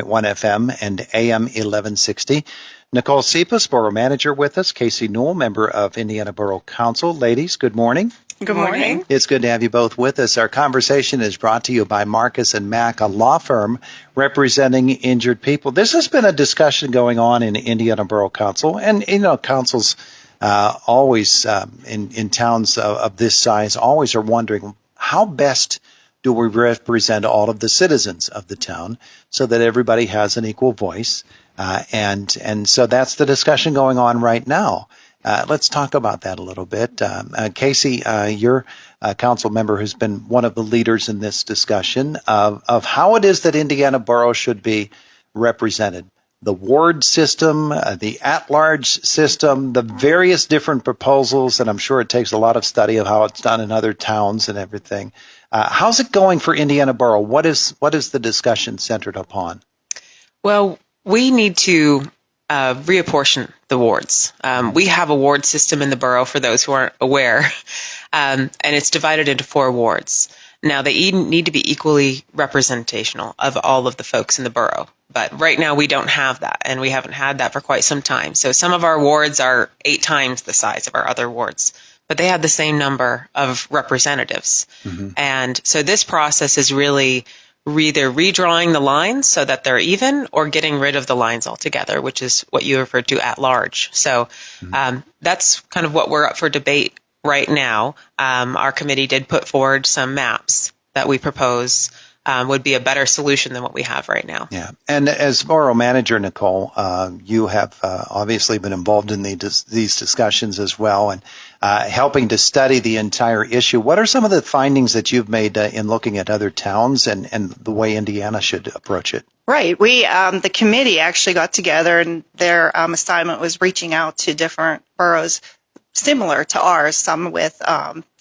1 FM and AM 1160. Nicole Sipos, Borough Manager, with us. Kaycee Newell, member of Indiana Borough Council. Ladies, good morning. Good morning. It's good to have you both with us. Our conversation is brought to you by Marcus and Mack, a law firm representing injured people. This has been a discussion going on in Indiana Borough Council, and councils always in towns of this size always are wondering how best do we represent all of the citizens of the town so that everybody has an equal voice, and so that's the discussion going on right now. Let's talk about that a little bit. Kaycee, you're a council member who's been one of the leaders in this discussion of how it is that Indiana Borough should be represented. The ward system, the at-large system, the various different proposals, and I'm sure it takes a lot of study of how it's done in other towns and everything. How's it going for Indiana Borough? What is the discussion centered upon? Well, we need to reapportion the wards. We have a ward system in the borough, for those who aren't aware, and it's divided into 4 wards. Now, they need to be equally representational of all of the folks in the borough. But right now, we don't have that, and we haven't had that for quite some time. So some of our wards are 8 times the size of our other wards, but they have the same number of representatives. Mm-hmm. And so this process is really either redrawing the lines so that they're even or getting rid of the lines altogether, which is what you referred to at large. So that's kind of what we're up for debate right now. Our committee did put forward some maps that we propose would be a better solution than what we have right now. Yeah. And as Borough Manager, Nicole, you have obviously been involved in these discussions as well, and helping to study the entire issue. What are some of the findings that you've made in looking at other towns and the way Indiana should approach it? Right. We, the committee actually got together, and their assignment was reaching out to different boroughs similar to ours, some with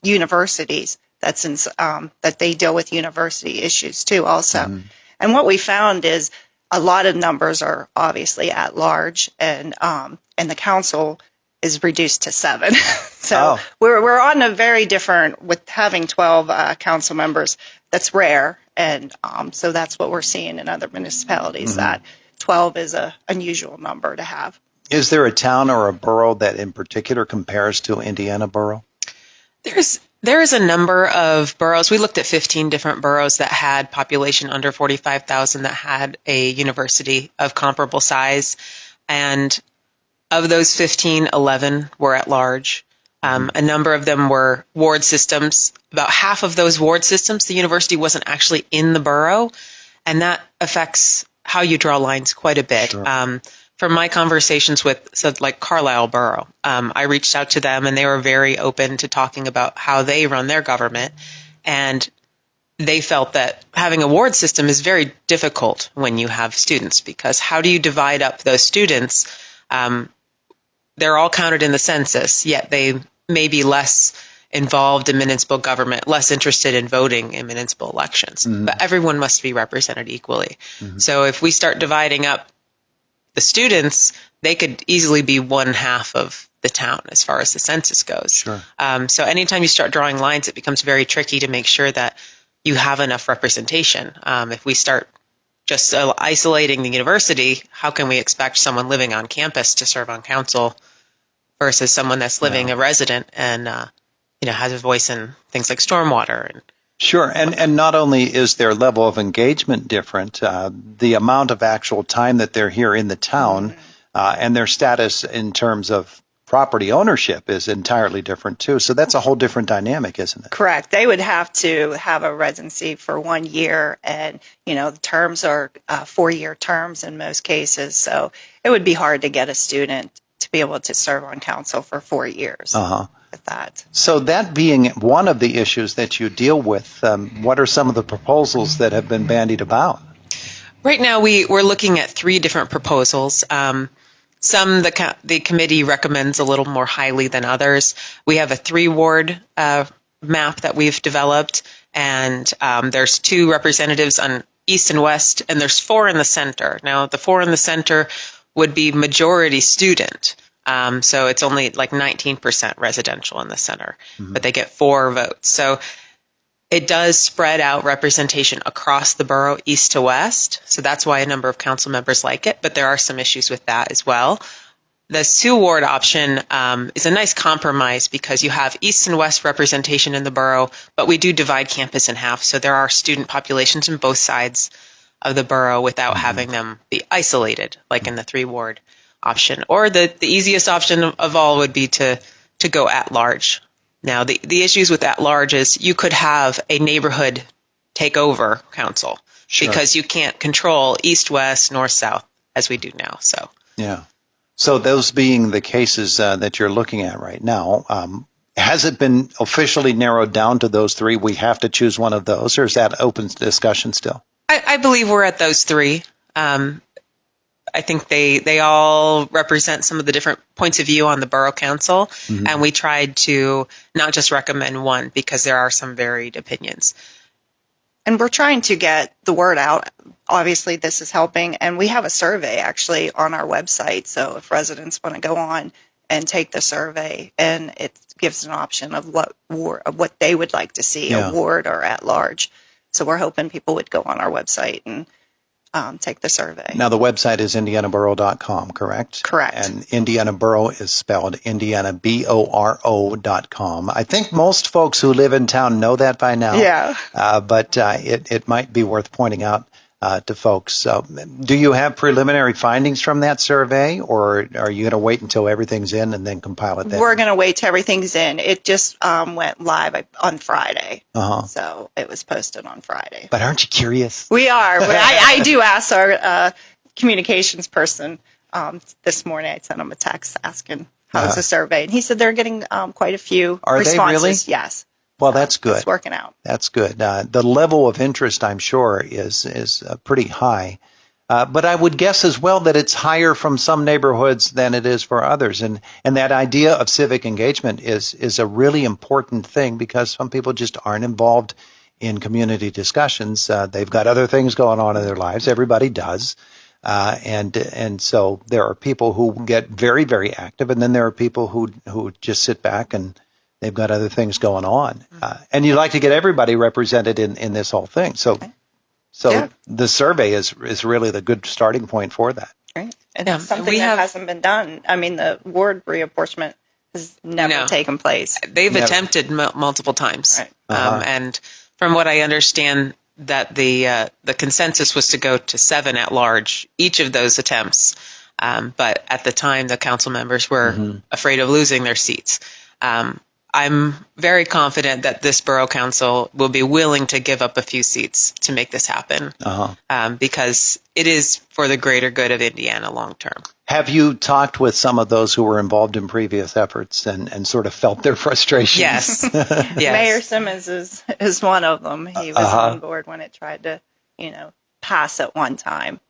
universities. That they deal with university issues too also. Mm-hmm. And what we found is a lot of numbers are obviously at large, and the council is reduced to 7. So we're on a very different, with having 12 council members, that's rare. And so that's what we're seeing in other municipalities, mm-hmm. that 12 is an unusual number to have. Is there a town or a borough that in particular compares to Indiana Borough? There is a number of boroughs. We looked at 15 different boroughs that had population under 45,000 that had a university of comparable size. And of those 15, 11 were at large. A number of them were ward systems. About half of those ward systems, the university wasn't actually in the borough. And that affects how you draw lines quite a bit. Sure. From my conversations with, like Carlisle Borough, I reached out to them, and they were very open to talking about how they run their government. And they felt that having a ward system is very difficult when you have students, because how do you divide up those students? They're all counted in the census, yet they may be less involved in municipal government, less interested in voting in municipal elections. Mm-hmm. But everyone must be represented equally. Mm-hmm. So if we start dividing up the students, they could easily be 1/2 of the town as far as the census goes. Sure. So anytime you start drawing lines, it becomes very tricky to make sure that you have enough representation. If we start just isolating the university, how can we expect someone living on campus to serve on council versus someone that's living a resident and has a voice in things like stormwater and Sure. And not only is their level of engagement different, the amount of actual time that they're here in the town and their status in terms of property ownership is entirely different too. So that's a whole different dynamic, isn't it? Correct. They would have to have a residency for 1 year, and the terms are 4-year terms in most cases. So it would be hard to get a student to be able to serve on council for 4 years. With that. So that being one of the issues that you deal with, what are some of the proposals that have been bandied about? Right now, we're looking at 3 different proposals. Some the committee recommends a little more highly than others. We have a 3-ward map that we've developed, and there's 2 representatives on east and west, and there's 4 in the center. Now, the 4 in the center would be majority student. So it's only like 19% residential in the center, but they get 4 votes. So It does spread out representation across the borough, east to west. So that's why a number of council members like it, but there are some issues with that as well. The 2-ward option is a nice compromise because you have east and west representation in the borough, but we do divide campus in half. So there are student populations in both sides of the borough without having them be isolated, like in the 3-ward option. Or the easiest option of all would be to go at large. Now, the issues with at large is you could have a neighborhood take over council because you can't control east, west, north, south as we do now. So yeah. So those being the cases that you're looking at right now, has it been officially narrowed down to those 3? We have to choose one of those, or is that open discussion still? I believe we're at those 3. I think they all represent some of the different points of view on the borough council, and we tried to not just recommend one because there are some varied opinions. And we're trying to get the word out. Obviously, this is helping, and we have a survey actually on our website. So if residents want to go on and take the survey, and it gives an option of what they would like to see, a ward or at large. So we're hoping people would go on our website and take the survey. Now, the website is indianaborough.com, correct? Correct. And Indiana Borough is spelled indianaboro.com. I think most folks who live in town know that by now. Yeah. But it might be worth pointing out to folks. So, do you have preliminary findings from that survey, or are you going to wait until everything's in and then compile it then? We're going to wait till everything's in. It just went live on Friday. So it was posted on Friday. But aren't you curious? We are. But I do ask our communications person this morning. I sent him a text asking how's the survey, and he said they're getting quite a few responses. They really? Yes. Well, that's good. It's working out. That's good. The level of interest, I'm sure, is pretty high. But I would guess as well that it's higher from some neighborhoods than it is for others. And that idea of civic engagement is a really important thing because some people just aren't involved in community discussions. They've got other things going on in their lives. Everybody does. And so there are people who get very, very active, and then there are people who just sit back and they've got other things going on. And you'd like to get everybody represented in this whole thing. So the survey is really the good starting point for that. Right. And it's something that hasn't been done. I mean, the ward reapportionment has never taken place. They've attempted multiple times. Right. And from what I understand, that the consensus was to go to 7 at large, each of those attempts. But at the time, the council members were afraid of losing their seats. I'm very confident that this borough council will be willing to give up a few seats to make this happen because it is for the greater good of Indiana long term. Have you talked with some of those who were involved in previous efforts and sort of felt their frustration? Yes. Yes. Mayor Simmons is one of them. He was on board when it tried to, pass at one time,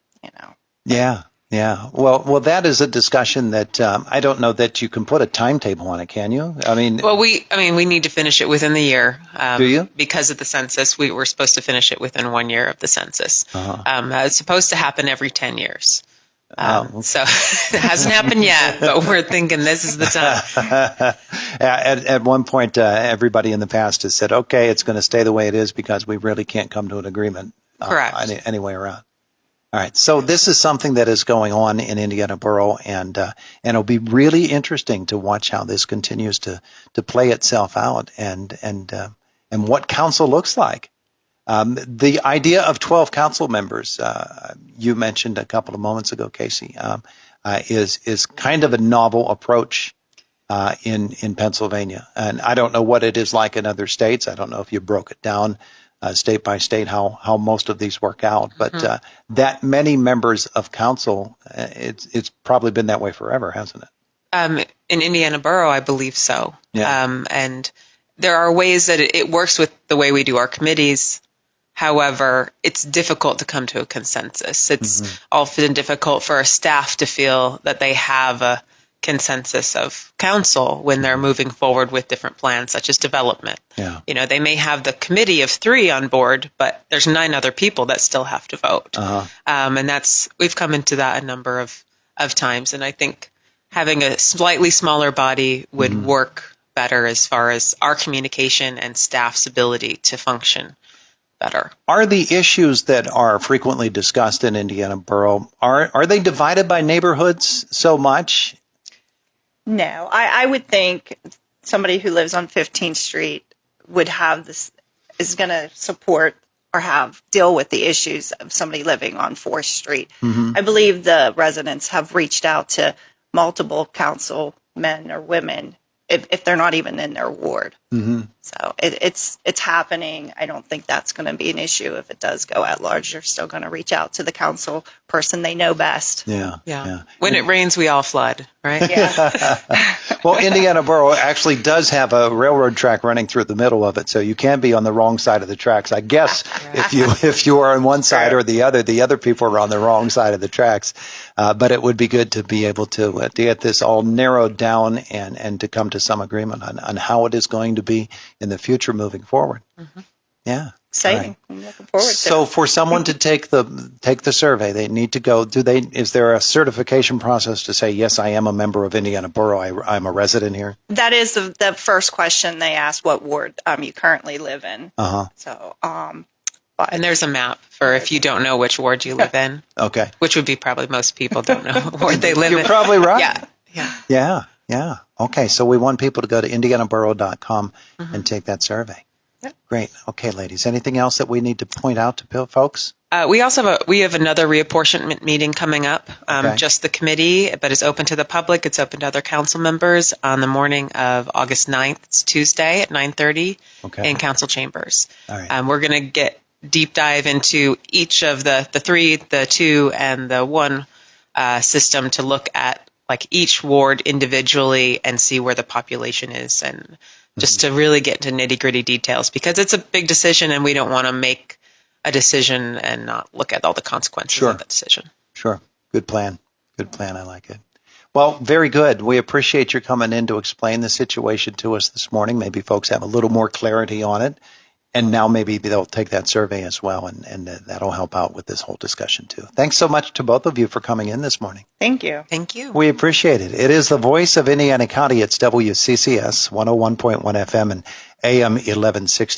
Yeah. Yeah. Well, that is a discussion that I don't know that you can put a timetable on it, can you? I mean, we need to finish it within the year. Do you? Because of the census, we were supposed to finish it within 1 year of the census. It's supposed to happen every 10 years. So it hasn't happened yet, but we're thinking this is the time. At one point, everybody in the past has said, okay, it's going to stay the way it is because we really can't come to an agreement. Correct. Any way around. All right. So this is something that is going on in Indiana Borough, and it'll be really interesting to watch how this continues to play itself out and what council looks like. The idea of 12 council members, you mentioned a couple of moments ago, Kaycee, is kind of a novel approach in Pennsylvania. And I don't know what it is like in other states. I don't know if you broke it down state by state how most of these work out, but that many members of council, it's probably been that way forever, hasn't it? In Indiana Borough, I believe so. Yeah. And there are ways that it works with the way we do our committees. However, it's difficult to come to a consensus. It's often difficult for a staff to feel that they have a consensus of council when they're moving forward with different plans, such as development. Yeah. They may have the committee of 3 on board, but there's 9 other people that still have to vote. And we've come into that a number of times. And I think having a slightly smaller body would work better as far as our communication and staff's ability to function better. Are the issues that are frequently discussed in Indiana Borough, are they divided by neighborhoods so much? No, I would think somebody who lives on 15th Street would have this, is going to support or deal with the issues of somebody living on 4th Street. I believe the residents have reached out to multiple councilmen or women if they're not even in their ward. So it's happening. I don't think that's going to be an issue if it does go at large. They're still going to reach out to the council person they know best. Yeah. When it rains, we all flood, right? Yeah. Well, Indiana Borough actually does have a railroad track running through the middle of it, so you can be on the wrong side of the tracks. I guess if you are on one side or the other people are on the wrong side of the tracks. But it would be good to be able to get this all narrowed down and to come to some agreement on how it is going to be in the future moving forward. Yeah. Exciting. Right. I'm looking forward to it. So for someone to take the survey, they need to go, is there a certification process to say, yes, I am a member of Indiana Borough, I'm a resident here? That is the first question they ask, what ward you currently live in. So, And there's a map for if you don't know which ward you live in. Okay. Which would be probably most people don't know what ward they live in. You're probably right. Yeah. Okay, so we want people to go to indianaborough.com and take that survey. Yep. Great. Okay, ladies, anything else that we need to point out to folks? We also have another reapportionment meeting coming up. Just the committee, but it's open to the public. It's open to other council members on the morning of August 9th. It's Tuesday at 9:30 in council chambers. All right. We're going to get deep dive into each of the 3, the 2, and the 1 system to look at like each ward individually and see where the population is, and just to really get into nitty-gritty details, because it's a big decision and we don't want to make a decision and not look at all the consequences of the decision. Sure. Good plan. I like it. Well, very good. We appreciate your coming in to explain the situation to us this morning. Maybe folks have a little more clarity on it. And now maybe they'll take that survey as well, and that'll help out with this whole discussion too. Thanks so much to both of you for coming in this morning. Thank you. Thank you. We appreciate it. It is the voice of Indiana County. It's WCCS 101.1 FM and AM 1160.